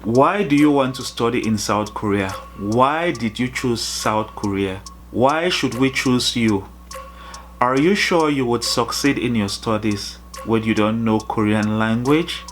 Why do you want to study in South Korea? Why did you choose South Korea? Why should we choose you? Are you sure you would succeed in your studies when you don't know Korean language?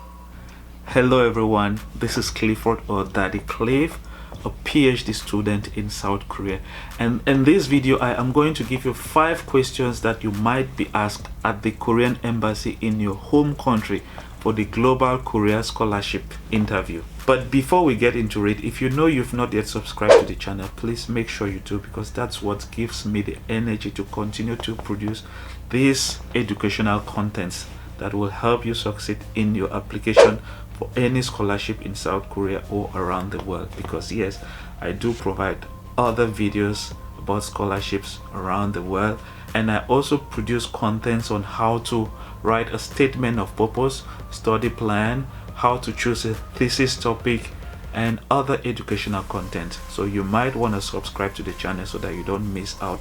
Hello everyone, this is Clifford or Daddy Cliff, a PhD student in South Korea, and in this video I am going to give you 5 questions that you might be asked at the Korean embassy in your home country for the Global Korea Scholarship interview. But before we get into it, if you know you've not yet subscribed to the channel, please make sure you do, because that's what gives me the energy to continue to produce these educational contents that will help you succeed in your application for any scholarship in South Korea or around the world. Because yes, I do provide other videos about scholarships around the world, and I also produce contents on how to write a statement of purpose, study plan, how to choose a thesis topic, and other educational content. So you might want to subscribe to the channel so that you don't miss out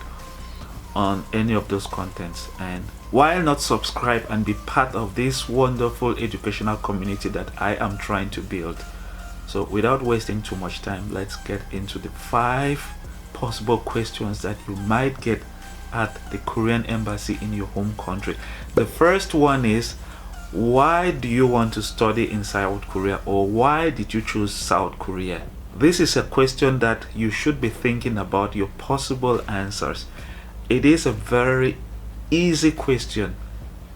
on any of those contents. And why not subscribe and be part of this wonderful educational community that I am trying to build? So without wasting too much time, let's get into the 5 possible questions that you might get at the Korean embassy in your home country. The first one is, why do you want to study in South Korea, or why did you choose South Korea? This is a question that you should be thinking about your possible answers. It is a very easy question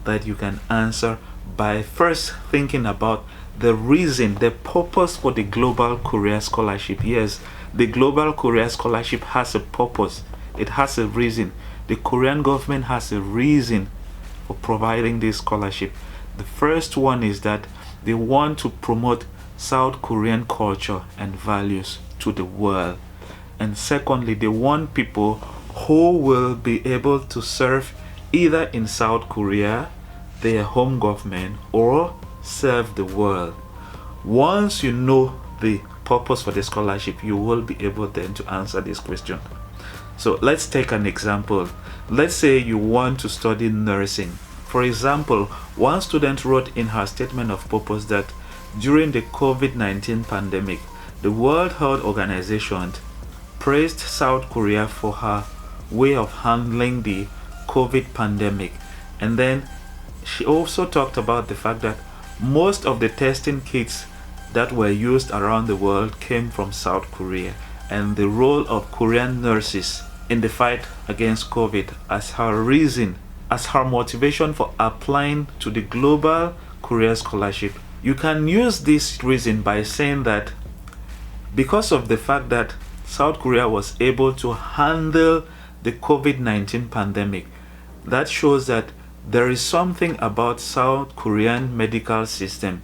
that you can answer by first thinking about the reason, the purpose for the Global Korea Scholarship. Yes, the Global Korea Scholarship has a purpose. It has a reason. The Korean government has a reason for providing this scholarship. The first one is that they want to promote South Korean culture and values to the world. And secondly, they want people who will be able to serve either in South Korea, their home government, or serve the world. Once you know the purpose for the scholarship, you will be able then to answer this question. So let's take an example. Let's say you want to study nursing. For example, one student wrote in her statement of purpose that during the COVID-19 pandemic, the World Health Organization praised South Korea for her way of handling the COVID pandemic. And then she also talked about the fact that most of the testing kits that were used around the world came from South Korea, and the role of Korean nurses in the fight against COVID as her reason, as her motivation for applying to the Global Korea Scholarship. You can use this reason by saying that because of the fact that South Korea was able to handle the COVID-19 pandemic, that shows that there is something about South Korean medical system,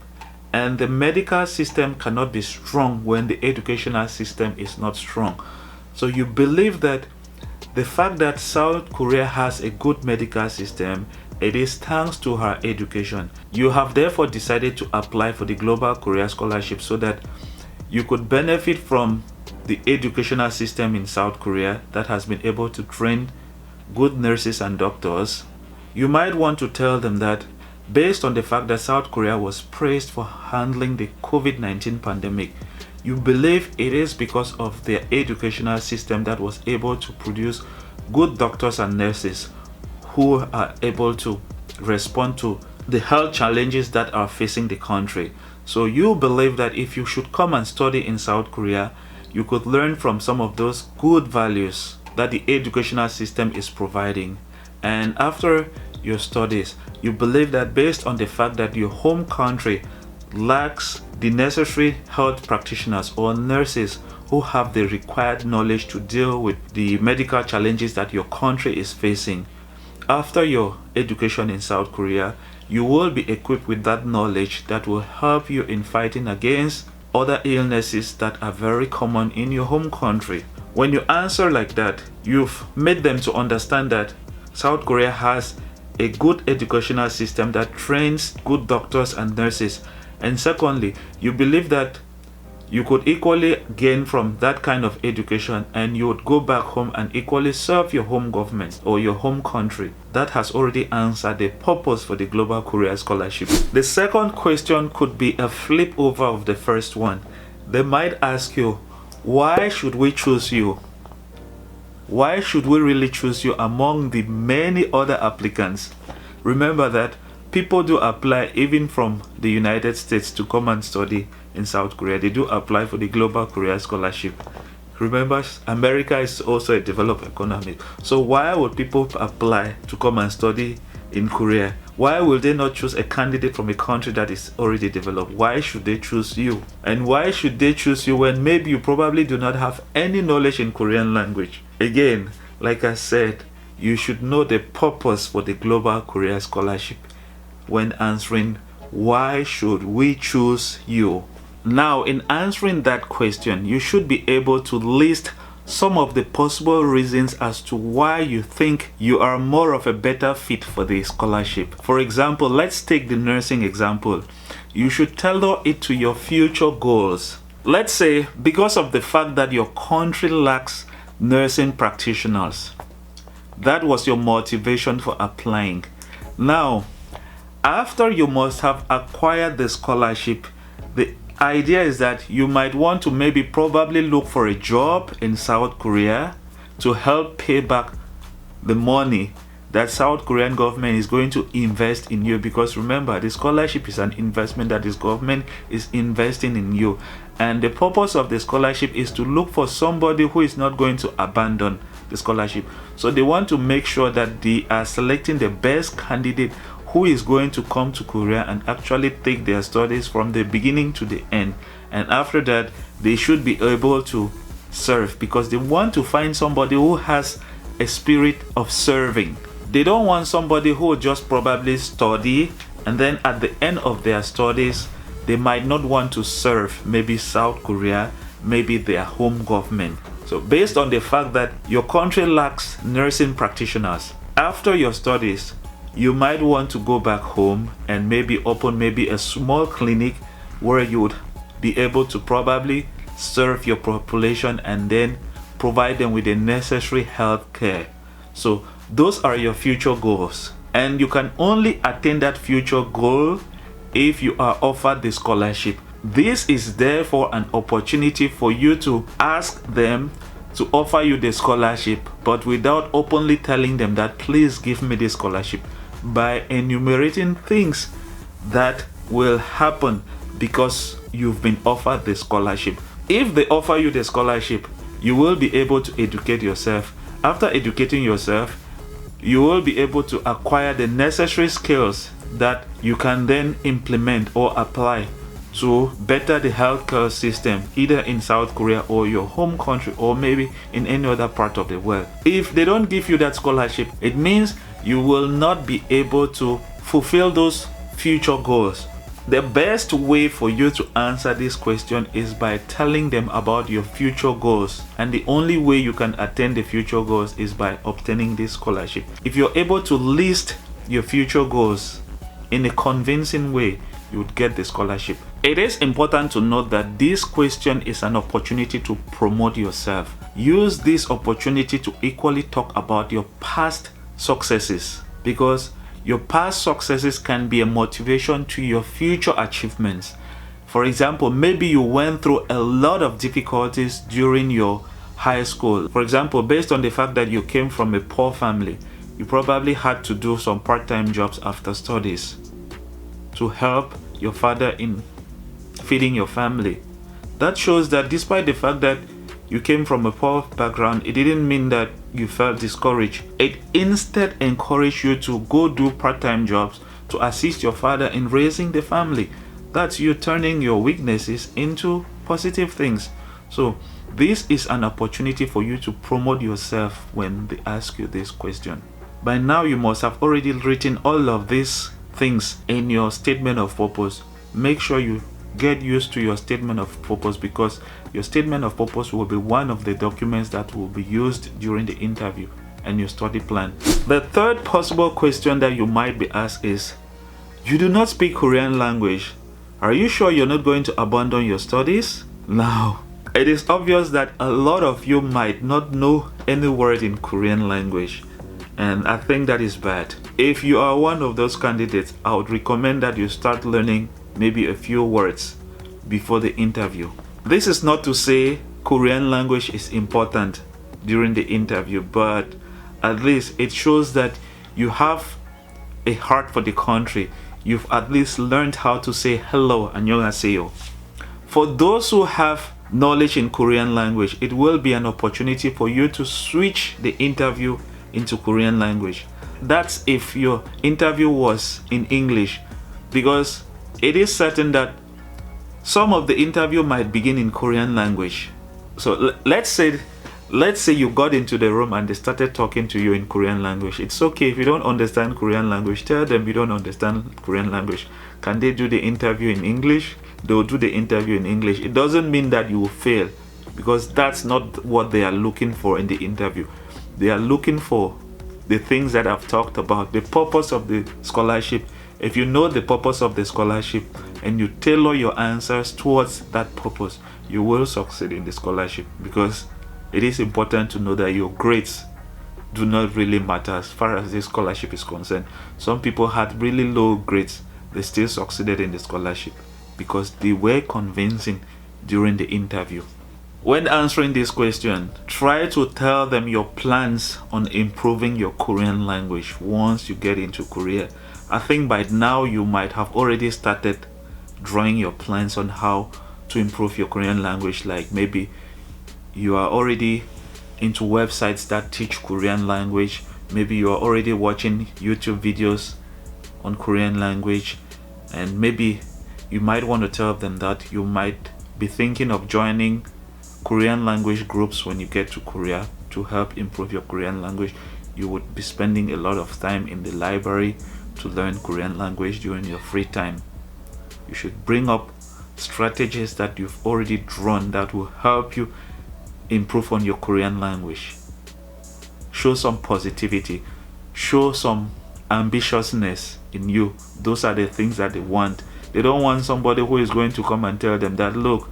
and the medical system cannot be strong when the educational system is not strong. So you believe that the fact that South Korea has a good medical system, it is thanks to her education. You have therefore decided to apply for the Global Korea Scholarship so that you could benefit from the educational system in South Korea that has been able to train good nurses and doctors. You might want to tell them that based on the fact that South Korea was praised for handling the COVID-19 pandemic, you believe it is because of their educational system that was able to produce good doctors and nurses who are able to respond to the health challenges that are facing the country. So you believe that if you should come and study in South Korea, you could learn from some of those good values that the educational system is providing. And after your studies, you believe that based on the fact that your home country lacks the necessary health practitioners or nurses who have the required knowledge to deal with the medical challenges that your country is facing, after your education in South Korea, you will be equipped with that knowledge that will help you in fighting against other illnesses that are very common in your home country. When you answer like that, you've made them to understand that South Korea has a good educational system that trains good doctors and nurses. And secondly, you believe that you could equally gain from that kind of education, and you would go back home and equally serve your home government or your home country. That has already answered the purpose for the Global Korea Scholarship. The second question could be a flip over of the first one. they might ask you, why should we choose you? Why should we really choose you among the many other applicants? Remember that people do apply even from the United States to come and study in South Korea. They do apply for the Global Korea Scholarship. Remember, America is also a developed economy. So why would people apply to come and study in Korea? Why will they not choose a candidate from a country that is already developed? Why should they choose you? And why should they choose you when maybe you probably do not have any knowledge in Korean language? Again, like I said, you should know the purpose for the Global Korea Scholarship when answering, why should we choose you? Now, in answering that question, you should be able to list some of the possible reasons as to why you think you are more of a better fit for the scholarship. For example, let's take the nursing example. You should tailor it to your future goals. Let's say because of the fact that your country lacks nursing practitioners. That was your motivation for applying. Now, after you must have acquired the scholarship, the idea is that you might want to probably look for a job in South Korea to help pay back the money that South Korean government is going to invest in you, because remember, the scholarship is an investment that this government is investing in you, and the purpose of the scholarship is to look for somebody who is not going to abandon the scholarship. So they want to make sure that they are selecting the best candidate who is going to come to Korea and actually take their studies from the beginning to the end. And after that, they should be able to serve, because they want to find somebody who has a spirit of serving. They don't want somebody who will just probably study and then at the end of their studies, they might not want to serve maybe South Korea, maybe their home government. So based on the fact that your country lacks nursing practitioners, after your studies, you might want to go back home and maybe open a small clinic where you would be able to probably serve your population and then provide them with the necessary health care. So those are your future goals, and you can only attain that future goal if you are offered the scholarship. This is therefore an opportunity for you to ask them to offer you the scholarship, but without openly telling them that please give me the scholarship, by enumerating things that will happen because you've been offered the scholarship. If they offer you the scholarship, you will be able to educate yourself. After educating yourself, you will be able to acquire the necessary skills that you can then implement or apply to better the healthcare system, either in South Korea or your home country, or maybe in any other part of the world. If they don't give you that scholarship, it means you will not be able to fulfill those future goals. The best way for you to answer this question is by telling them about your future goals, and the only way you can attain the future goals is by obtaining this scholarship. If you're able to list your future goals in a convincing way, you would get the scholarship. It is important to note that this question is an opportunity to promote yourself. Use this opportunity to equally talk about your past successes, because your past successes can be a motivation to your future achievements. For example, maybe you went through a lot of difficulties during your high school. For example, based on the fact that you came from a poor family, you probably had to do some part-time jobs after studies to help your father in feeding your family. That shows that despite the fact that you came from a poor background, it didn't mean that you felt discouraged. It instead encouraged you to go do part-time jobs to assist your father in raising the family. That's you turning your weaknesses into positive things. So this is an opportunity for you to promote yourself when they ask you this question. By now you must have already written all of these things in your statement of purpose. Make sure you get used to your statement of purpose, because your statement of purpose will be one of the documents that will be used during the interview and your study plan. The third possible question that you might be asked is, you do not speak Korean language. Are you sure you're not going to abandon your studies? Now, it is obvious that a lot of you might not know any word in Korean language, and I think that is bad. If you are one of those candidates, I would recommend that you start learning maybe a few words before the interview. This is not to say Korean language is important during the interview, but at least it shows that you have a heart for the country. You've at least learned how to say hello, 안녕하세요. For those who have knowledge in Korean language, it will be an opportunity for you to switch the interview into Korean language. That's if your interview was in English, because it is certain that some of the interview might begin in Korean language. So let's say you got into the room and they started talking to you in Korean language. It's okay if you don't understand Korean language. Tell them you don't understand Korean language. Can they do the interview in English? They'll do the interview in English. It doesn't mean that you will fail, because that's not what they are looking for in the interview. They are looking for the things that I've talked about, the purpose of the scholarship. If you know the purpose of the scholarship and you tailor your answers towards that purpose, you will succeed in the scholarship, because it is important to know that your grades do not really matter as far as this scholarship is concerned. Some people had really low grades, they still succeeded in the scholarship because they were convincing during the interview. When answering this question, try to tell them your plans on improving your Korean language once you get into Korea. I think by now you might have already started drawing your plans on how to improve your Korean language. Like maybe you are already into websites that teach Korean language. Maybe you are already watching YouTube videos on Korean language, and maybe you might want to tell them that you might be thinking of joining Korean language groups when you get to Korea to help improve your Korean language. You would be spending a lot of time in the library to learn Korean language during your free time. You should bring up strategies that you've already drawn that will help you improve on your Korean language. Show some positivity, show some ambitiousness in you. Those are the things that they want. They don't want somebody who is going to come and tell them that, look,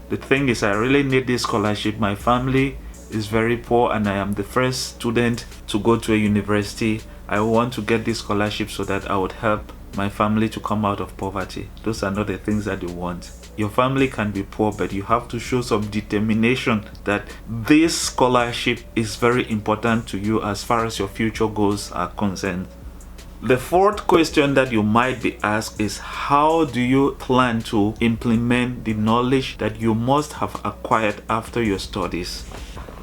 the thing is, I really need this scholarship. My family is very poor and I am the first student to go to a university. I want to get this scholarship so that I would help my family to come out of poverty. Those are not the things that they want. Your family can be poor, but you have to show some determination that this scholarship is very important to you as far as your future goals are concerned. The fourth question that you might be asked is, how do you plan to implement the knowledge that you must have acquired after your studies?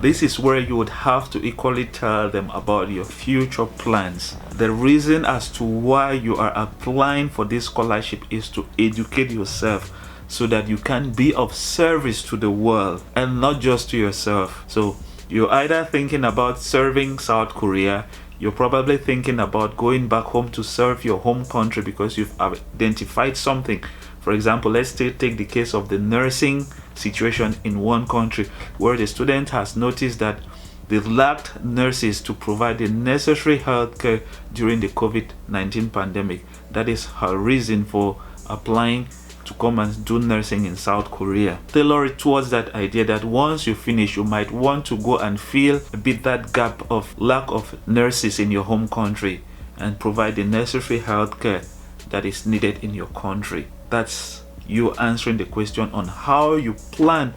This is where you would have to equally tell them about your future plans. The reason as to why you are applying for this scholarship is to educate yourself so that you can be of service to the world and not just to yourself. So you're either thinking about serving South Korea, you're probably thinking about going back home to serve your home country because you've identified something. For example, let's take the case of the nursing situation in one country where the student has noticed that they lacked nurses to provide the necessary healthcare during the COVID-19 pandemic. That is her reason for applying to come and do nursing in South Korea. Tailor it towards that idea that once you finish, you might want to go and fill a bit that gap of lack of nurses in your home country and provide the necessary healthcare that is needed in your country. That's you answering the question on how you plan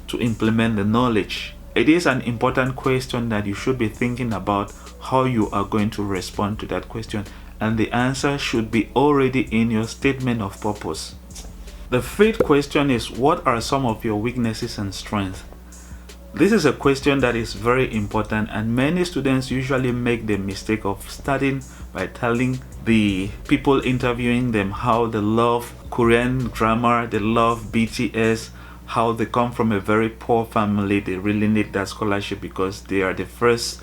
to implement the knowledge. It is an important question that you should be thinking about how you are going to respond to that question, and the answer should be already in your statement of purpose. The fifth question is, what are some of your weaknesses and strengths? This is a question that is very important, and many students usually make the mistake of starting by telling the people interviewing them how they love Korean grammar, they love BTS, how they come from a very poor family. They really need that scholarship because they are the first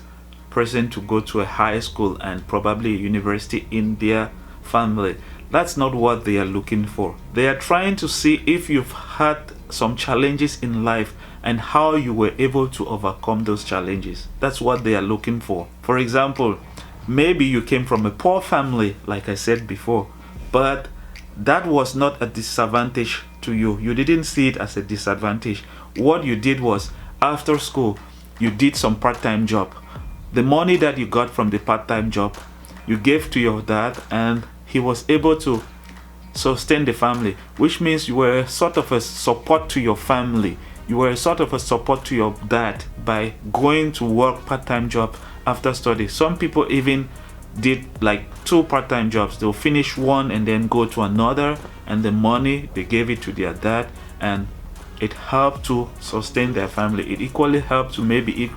person to go to a high school and probably a university in their family. That's not what they are looking for. They are trying to see if you've had some challenges in life and how you were able to overcome those challenges. That's what they are looking for. For example, maybe you came from a poor family, like I said before, but that was not a disadvantage to you. You didn't see it as a disadvantage. What you did was, after school, you did some part-time job. The money that you got from the part-time job, you gave to your dad, and he was able to sustain the family, which means you were sort of a support to your family. You were sort of a support to your dad by going to work part-time job after study. Some people even did like 2 part-time jobs. They'll finish one and then go to another, and the money they gave it to their dad, and it helped to sustain their family. It equally helped to maybe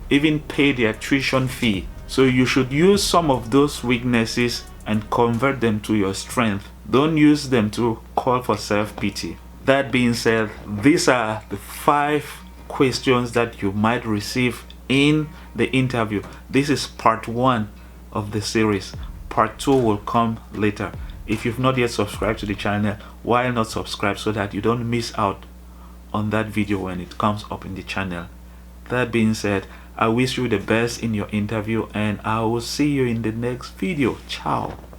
even pay their tuition fee. So you should use some of those weaknesses and convert them to your strength. Don't use them to call for self-pity. That being said, these are the 5 questions that you might receive in the interview. This is part 1 of the series. Part 2 will come later. If you've not yet subscribed to the channel, why not subscribe so that you don't miss out on that video when it comes up in the channel. That being said, I wish you the best in your interview, and I will see you in the next video. Ciao.